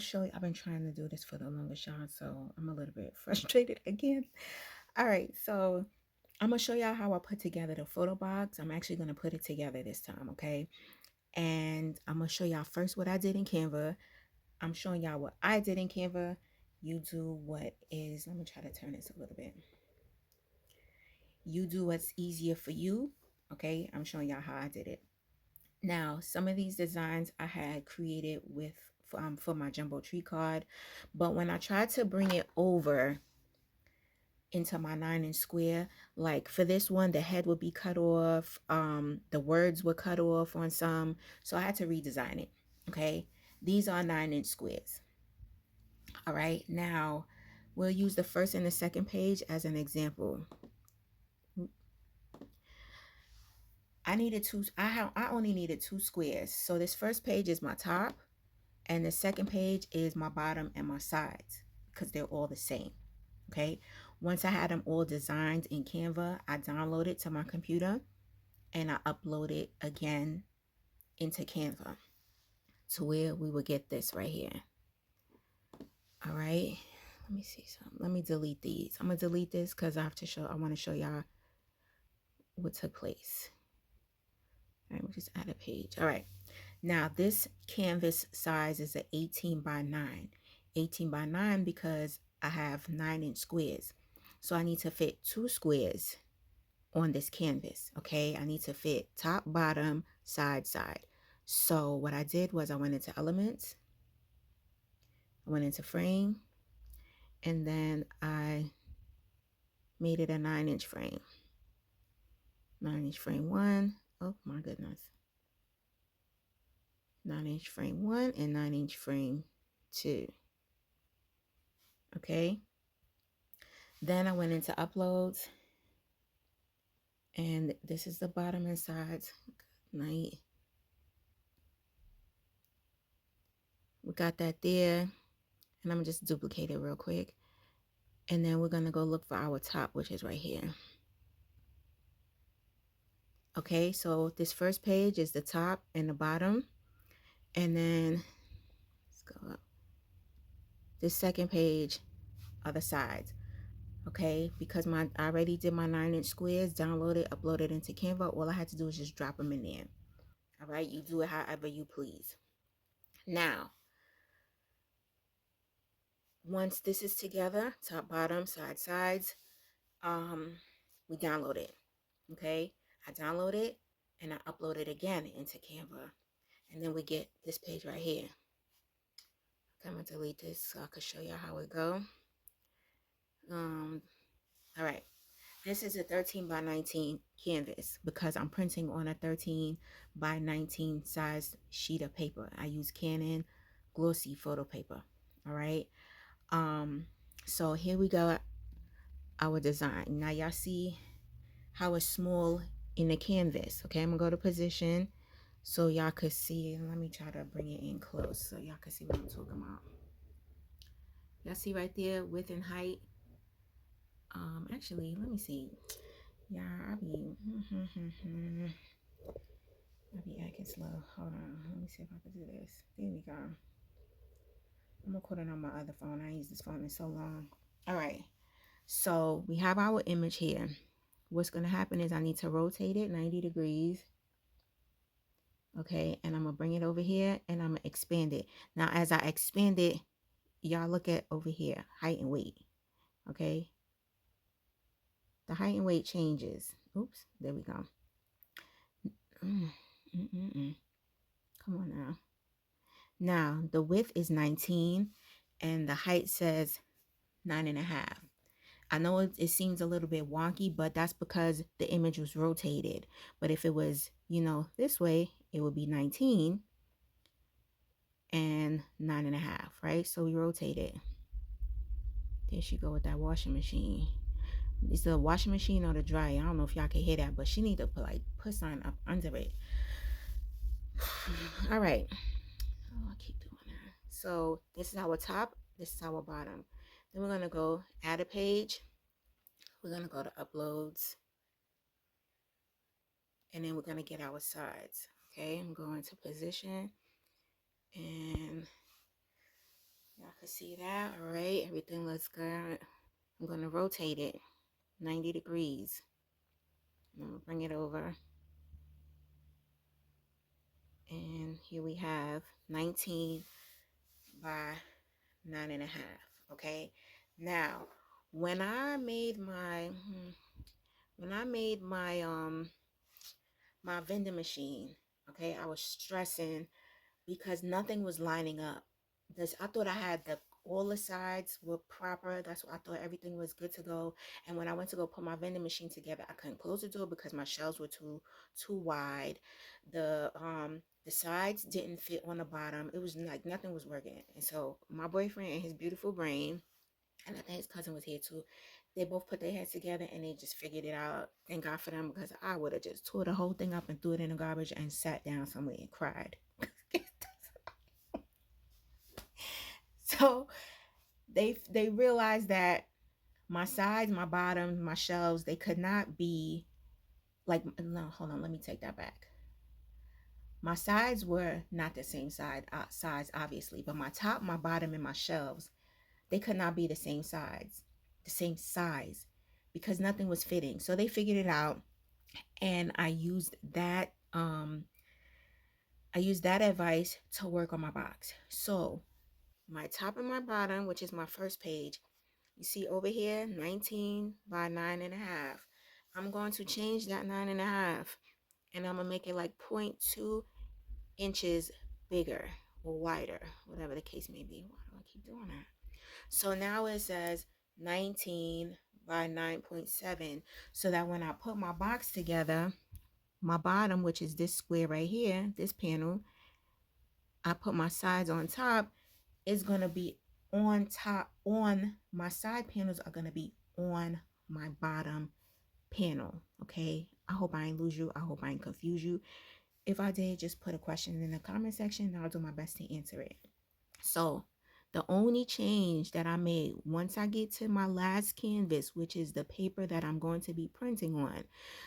gonna show you. I've been trying to do this for the longest, y'all, so I'm a little bit frustrated again. All right, so I'm gonna show y'all how I put together the photo box. I'm actually gonna put it together this time, okay? And I'm gonna show y'all first what I did in Canva. I'm showing y'all what I did in Canva. You do what is, let me try to turn this a little bit. You do what's easier for you, okay? I'm showing y'all how I did it. Now, some of these designs I had created with for my jumbo tree card, but when I tried to bring it over into my 9-inch square, like for this one, the head would be cut off, the words were cut off on some, so I had to redesign it. Okay, these are 9-inch squares. All right, now we'll use the first and the second page as an example. I only needed 2 squares. So this first page is my top and the second page is my bottom and my sides because they're all the same. Okay, once I had them all designed in Canva, I downloaded to my computer and I uploaded again into Canva to where we would get this right here. All right, let me see something. Let me delete these. I'm gonna delete this because I want to show y'all what took place. All right, we'll just add a page. All right, now this canvas size is an 18 by 9. 18 by 9 because I have 9-inch squares. So I need to fit 2 squares on this canvas, okay? I need to fit top, bottom, side, side. So what I did was I went into elements, I went into frame, and then I made it a 9-inch frame. 9-inch frame 1. Oh my goodness. 9-inch frame 1 and 9-inch frame 2. Okay. Then I went into uploads, and this is the bottom and sides. Good night. We got that there, and I'm gonna just duplicate it real quick. And then we're gonna go look for our top, which is right here. Okay, so this first page is the top and the bottom, and then let's go up. This second page are the sides. Okay, because I already did my 9-inch squares, downloaded, uploaded into Canva. All I had to do is just drop them in there. All right, you do it however you please. Now, once this is together, top, bottom, sides, we download it. Okay, I download it and I upload it again into Canva, and then we get this page right here. Okay, I'm gonna delete this so I can show you how it go. All right, this is a 13 by 19 canvas because I'm printing on a 13 by 19 size sheet of paper. I use Canon Glossy Photo paper. All right, so here we go, our design. Now y'all see how it's small in the canvas. Okay, I'm gonna go to position so y'all could see. Let me try to bring it in close so y'all can see what I'm talking about. Y'all see right there, width and height. Actually, let me see. Yeah, I be acting slow. Hold on, let me see if I can do this. There we go. I'm recording on my other phone. I ain't used this phone in so long. All right, so we have our image here. What's gonna happen is I need to rotate it 90 degrees. Okay, and I'm gonna bring it over here and I'm gonna expand it. Now, as I expand it, y'all look at over here, height and weight. Okay, the height and weight changes. Oops, there we go. Come on now. Now the width is 19 and the height says 9.5. I know it seems a little bit wonky, but that's because the image was rotated. But if it was, you know, this way, it would be 19 and 9.5, right? So we rotate it. There she go with that washing machine. It's the washing machine or the dryer. I don't know if y'all can hear that, but she need to put something up under it. All right. Oh, I keep doing that. So this is our top. This is our bottom. Then we're gonna go add a page. We're gonna go to uploads, and then we're gonna get our sides. Okay, I'm going to position, and Y'all can see that. All right, everything looks good. I'm going to rotate it 90 degrees. I'm going to bring it over. And here we have 19 by 9.5. Okay. Now, when I made my my vending machine, okay, I was stressing because nothing was lining up. I thought I had all the sides were proper. That's what I thought, everything was good to go. And when I went to go put my vending machine together, I couldn't close the door because my shelves were too wide. The sides didn't fit on the bottom. It was like nothing was working. And so my boyfriend and his beautiful brain, and I think his cousin was here too, they both put their heads together and they just figured it out. Thank God for them, because I would have just tore the whole thing up and threw it in the garbage and sat down somewhere and cried. So they realized that my sides, my bottom, my shelves, they could not be like, no, hold on, let me take that back. My sides were not the same size, obviously, but my top, my bottom, and my shelves, they could not be the same size, because nothing was fitting. So they figured it out, and I used that advice to work on my box. So my top and my bottom, which is my first page, you see over here, 19 by 9.5. I'm going to change that 9.5, and I'm gonna make it like 0.2 inches bigger or wider, whatever the case may be. Why do I keep doing that? So now it says 19 by 9.7, so that when I put my box together, my bottom, which is this square right here, this panel, I put my sides on top, is going to be on top. On my side panels are going to be on my bottom panel. Okay, I hope I ain't lose you. I hope I ain't confuse you. If I did, just put a question in the comment section and I'll do my best to answer it. So the only change that I made once I get to my last canvas, which is the paper that I'm going to be printing on,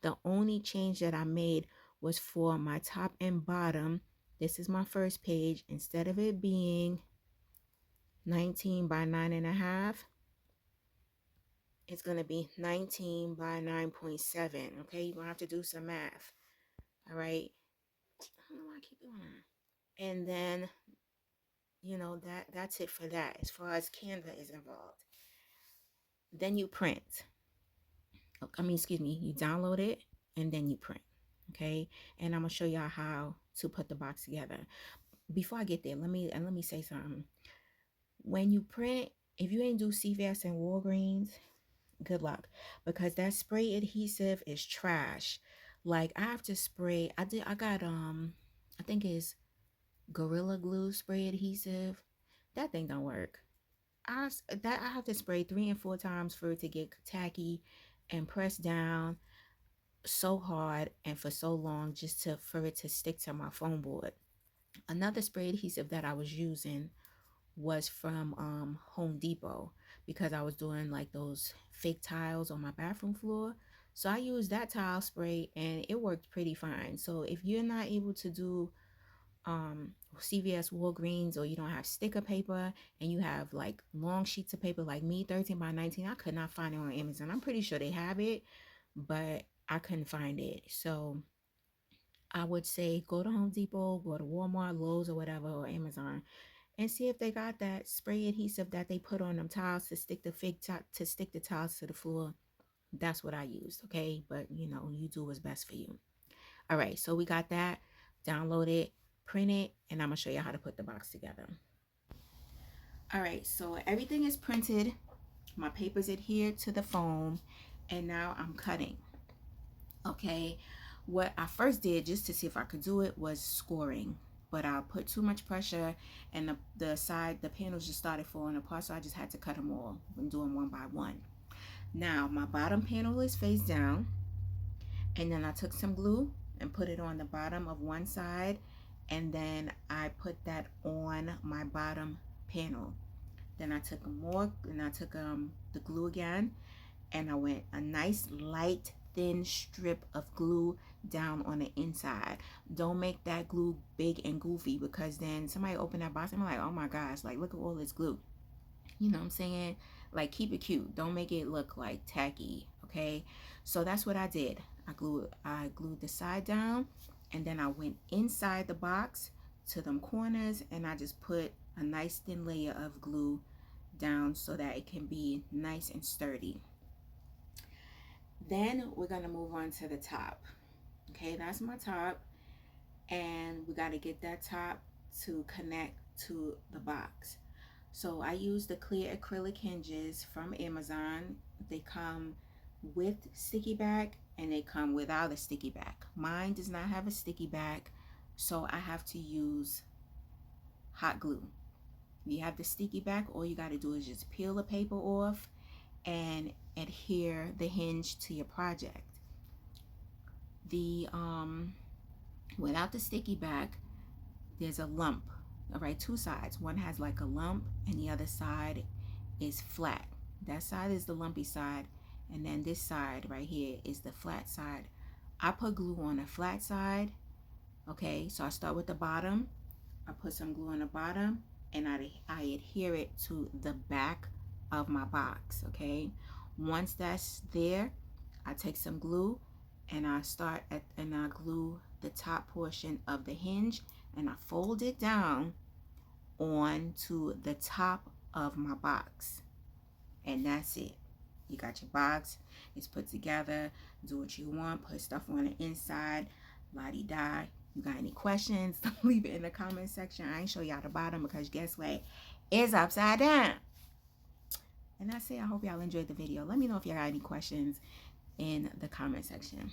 the only change that I made was for my top and bottom. This is my first page. Instead of it being 19 by 9.5, it's going to be 19 by 9.7. Okay, you're going to have to do some math. All right. I don't know why I keep doing that. And then, you know, that's it for that as far as Canva is involved. Then you print. You download it and then you print. Okay, and I'm gonna show y'all how to put the box together. Before I get there, let me say something. When you print, if you ain't do CVS and Walgreens, good luck, because that spray adhesive is trash. Like, I have to spray. I got I think it's Gorilla Glue spray adhesive. That thing don't work. I have to spray 3 and 4 times for it to get tacky and press down so hard and for so long, just for it to stick to my foam board. Another spray adhesive that I was using was from Home Depot, because I was doing like those fake tiles on my bathroom floor. So I used that tile spray and it worked pretty fine. So if you're not able to do CVS, Walgreens, or you don't have sticker paper and you have like long sheets of paper like me, 13 by 19, I could not find it on Amazon. I'm pretty sure they have it, but I couldn't find it. So I would say go to Home Depot, go to Walmart, Lowe's, or whatever, or Amazon, and see if they got that spray adhesive that they put on them tiles to stick the tiles to the floor. That's what I used. Okay, but you know, you do what's best for you. All right, so we got that. Download it, print it, and I'm gonna show you how to put the box together. All right, so everything is printed. My paper's adhered to the foam, and now I'm cutting. Okay, what I first did just to see if I could do it was scoring, but I put too much pressure and the panels just started falling apart, so I just had to cut them all and do them one by one. Now my bottom panel is face down, and then I took some glue and put it on the bottom of one side, and then I put that on my bottom panel. Then I took the glue again, and I went a nice light thin strip of glue down on the inside. Don't make that glue big and goofy, because then somebody open that box and I'm like, oh my gosh, like look at all this glue. You know what I'm saying? Like keep it cute. Don't make it look like tacky, okay? So that's what I did. I glued the side down, and then I went inside the box to them corners, and I just put a nice thin layer of glue down so that it can be nice and sturdy. Then we're gonna move on to the top. Okay, that's my top, and we got to get that top to connect to the box. So I use the clear acrylic hinges from Amazon. They come with sticky back and they come without a sticky back. Mine does not have a sticky back, so I have to use hot glue. You have the sticky back, all you got to do is just peel the paper off and adhere the hinge to your project. The without the sticky back, there's a lump. All right, two sides. One has like a lump and the other side is flat. That side is the lumpy side, and then this side right here is the flat side. I put glue on the flat side. Okay, so I start with the bottom. I put some glue on the bottom, and I adhere it to the back of my box. Okay, once that's there, I take some glue and I glue the top portion of the hinge, and I fold it down onto the top of my box, and that's it. You got your box, it's put together. Do what you want, put stuff on the inside, la-di-da. You got any questions, leave it in the comment section. I ain't show y'all the bottom because guess what, it's upside down. And that's it. I hope y'all enjoyed the video. Let me know if y'all got any questions in the comment section.